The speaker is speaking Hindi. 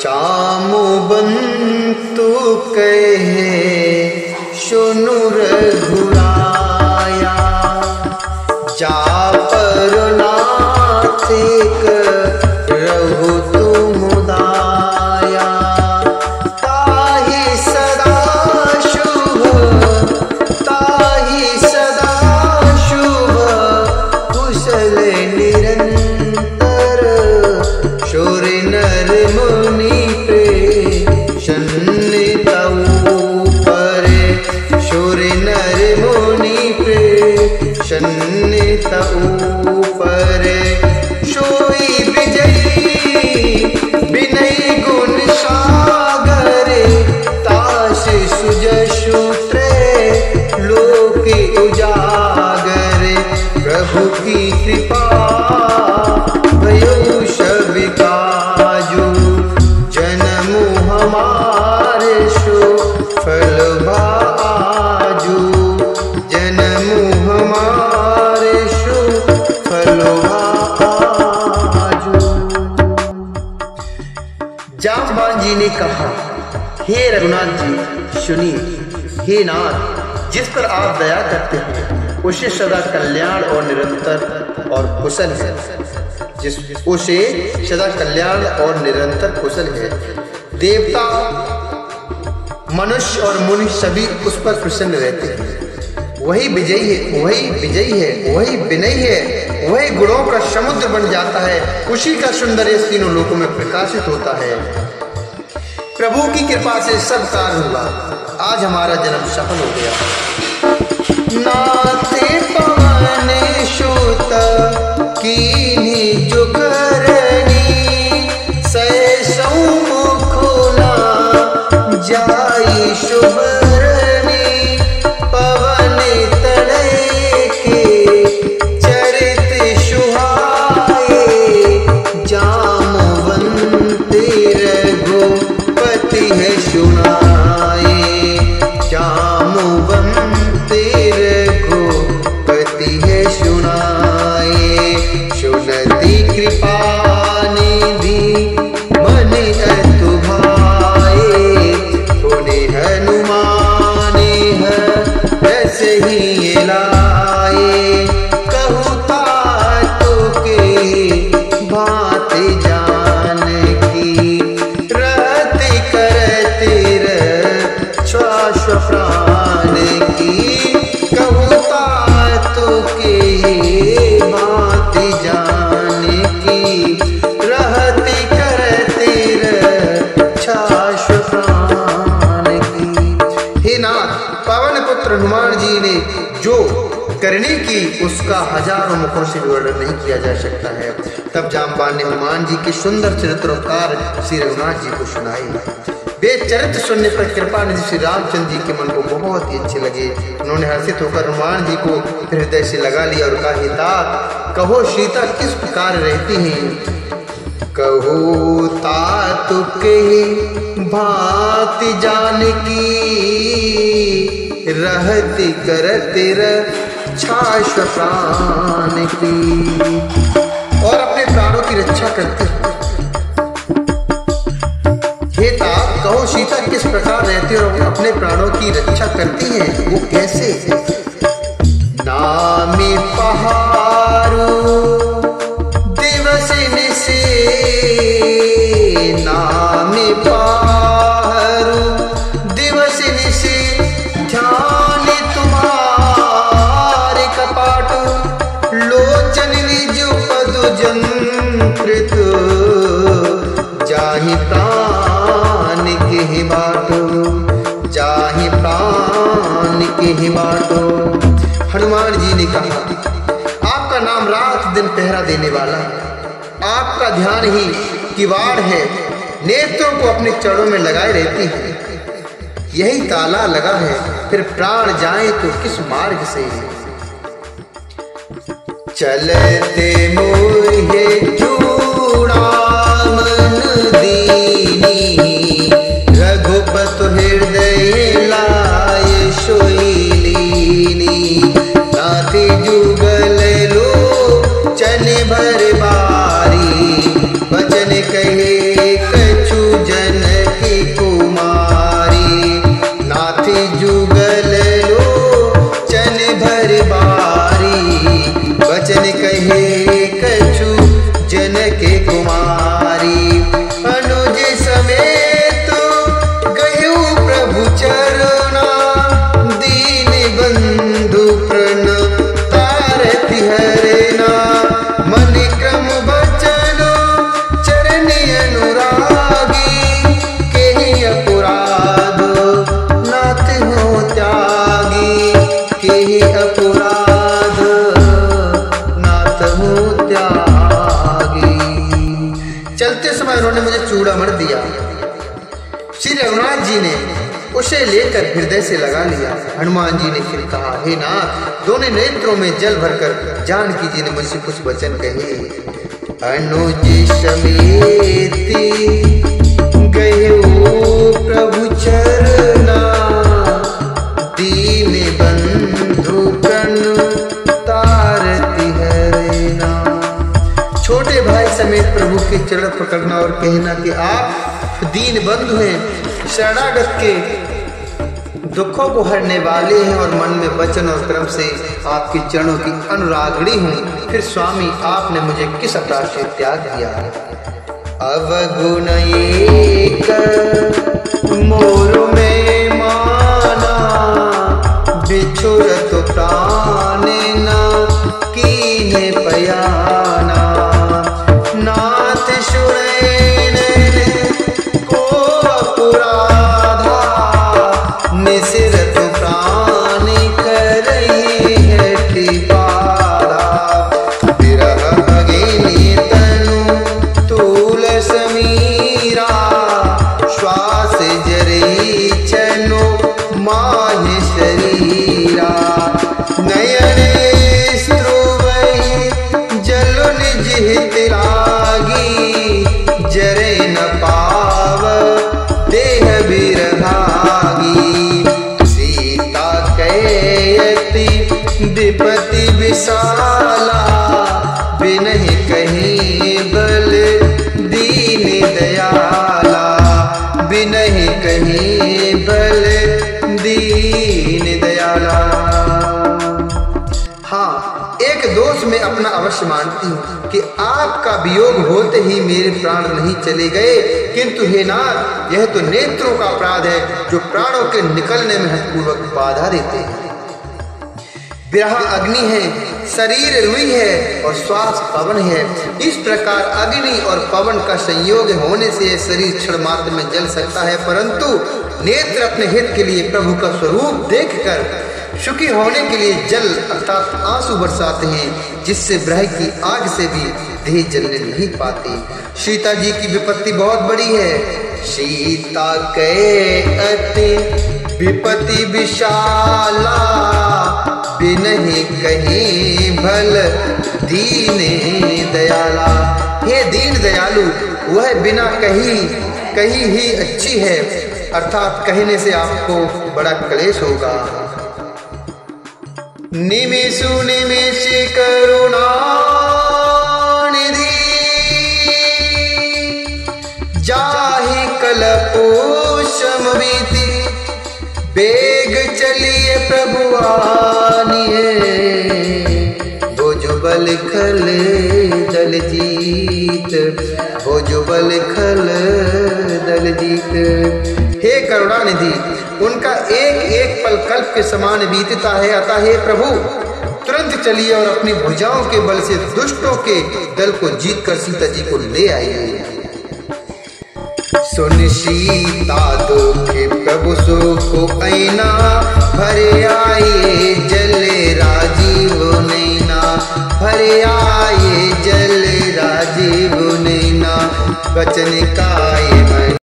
जामुवंतु कहे सुनु रघुराया, जा पर नाथिक रहु तुम दाया। ताहि सदा शुभ, ताहि सदा शुभ, कुशल निरंतर, शूर नर मुनि प्रेषणितऊ परे, शूर नर मुनि प्रेषणितऊ परे। सोई विजयी विनय गुण सागरे, तास सुजसु त्रैलोक्य उजागरे। प्रभु की कृपा भयो सब काजू, जन्म हमारे सुफल आजू, जन्म हमारे सुफल आजू। जामवान जी ने कहा, हे रघुनाथ जी सुनिए, हे नाथ, जिस पर आप दया करते हैं उसे सदा कल्याण और निरंतर और कुशल है, जिस उसे सदा कल्याण और निरंतर कुशल है। देवता, मनुष्य और मुनि सभी उस पर प्रसन्न रहते हैं। वही विजयी है, वही विजयी है, वही विनयी है, वही गुणों का समुद्र बन जाता है, उसी का सौंदर्य तीनों लोकों में प्रकाशित होता है। प्रभु की कृपा से सब कार्य हुआ, आज हमारा जन्म सफल हो गया। नाथे पवन सुत कीन्ही जो करनी, सैसौ मुख ना जाई शुभरनी। पवन तनय के चरित सुहाए, जामवंत रघुपति है सुनाए, जामवंत रघुपति है सुनाए। सुनती कृपा निधि मन अतु भाए, पुनि हनुमान ऐसे ही लाए। कहु तातु के बात जान की, रहते करते रक्षा प्राण की। कहु तातु के बात जान की, रहते करते रक्षा प्राण की। हे नाथ, पवन पुत्र हनुमान जी ने जो करनी की उसका हजारों मुखों से वर्णन नहीं किया जा सकता है। तब जामवान ने हनुमान जी के सुंदर चरित्र और कार्य श्री रघुनाथ जी को सुनाए। वे चरित्र सुनने पर कृपा निधि श्री रामचंद्र जी के मन को बहुत ही अच्छे लगे। उन्होंने हर्षित होकर हनुमान जी को हृदय से लगा लिया और कहा, हे तात, कहो सीता किस प्रकार रहती हैं? कहो तात के भांति जानकी, रहती करते रक्षा प्राण की। और अपने प्राणों की रक्षा करती है। हे तात, कहो सीता किस प्रकार रहती है और अपने प्राणों की रक्षा करती है, वो कैसे? नामी पहाड़ू दिवस निसे, नामी पहाड़ू दिवस निसे, ध्यान तुम्हारे कपाटू। लोचन निज पद जंकृत, जाहि प्राण के बाटो, जाहि प्राण के बाटो। हनुमान जी ने कहा, आपका नाम रात दिन पहरा देने वाला, आपका ध्यान ही किवाड़ है, नेत्रों को अपने चरणों में लगाए रहती है। यही ताला लगा है, फिर प्राण जाए तो किस मार्ग से? चलते मोहे चूड़ामन दीनी, रघुपति हृदय लाए सोईलीनी। नाथी जुगल लो चन भर बारी, बचन कहे कछु दिया। श्री रघुनाथ जी ने उसे लेकर हृदय से लगा लिया। हनुमान जी ने फिर कहा, हे नाथ, दोनों नेत्रों में जल भरकर जानकी जी ने मुझसे कुछ वचन कहे। अनुज समेति गयो प्रभु चरना, दीन बंधु कन तारति हरना। छोटे भाई समेत प्रभु के चरण पकड़ना और कहना कि आप दीन बंधु हैं, शरणागत के दुखों को हरने वाले हैं और मन में वचन और कर्म से आपके चरणों की अनुरागणी हूँ। फिर स्वामी आपने मुझे किस अपराध से त्याग किया? अवगुण एक मोर में माना, बिछुरत प्राण न कीन्हे पयाना। नाथ सुनैन को अपराधा, निसिरत प्राण करहि है कृपाला। विरह अगिनि तनु तूल समीरा, श्वास जरी चनु माहि शरीरा। नयन स्रुवहि जल निज हित लागी, जरे न पाव देह बिरभागी। सीता कैयति विपति विशाला, बिनहि कहीं बल दीन दयाला। बिनहि कहीं बल दीन दयाला। हाँ, एक दोष में अपना अवश्य मानती हूँ कि आपका वियोग होते ही मेरे प्राण नहीं चले गए, किंतु हे नाथ, यह तो नेत्रों का अपराध है जो प्राणों के निकलने में हठपूर्वक बाधा देते हैं। विरह अग्नि है, शरीर रुई है और श्वास पवन है। इस प्रकार अग्नि और पवन का संयोग होने से यह शरीर क्षण मात्र में जल सकता है, परंतु नेत्र अपने हित के लिए प्रभु का स्वरूप देखकर सुखी होने के लिए जल अर्थात आंसू बरसाते हैं, जिससे ब्रह्म की आग से भी देह जलने नहीं पाती। सीता जी की विपत्ति बहुत बड़ी है। सीता कैयति विपत्ति विशाला, बिनहि कहीं भल दीन दयाला। हे दीन दयालु, वह बिना कहीं ही अच्छी है, अर्थात कहने से आपको बड़ा क्लेश होगा। निमिषु निमिष करुणा निधि, जाहि कलपो समवीति। बेग चलिए प्रभु आनिए, भुजबल खल दल जीत। भुजबल खल दल जीत। हे करुणानिधि, उनका एक एक पल कल्प के समान बीतता है, अतः हे प्रभु तुरंत चलिए और अपनी भुजाओं के बल से दुष्टों के दल को जीत कर सीता जी को ले आइए। सुन सीता दुखे प्रभु सुख ऐना, भरे आए जले राज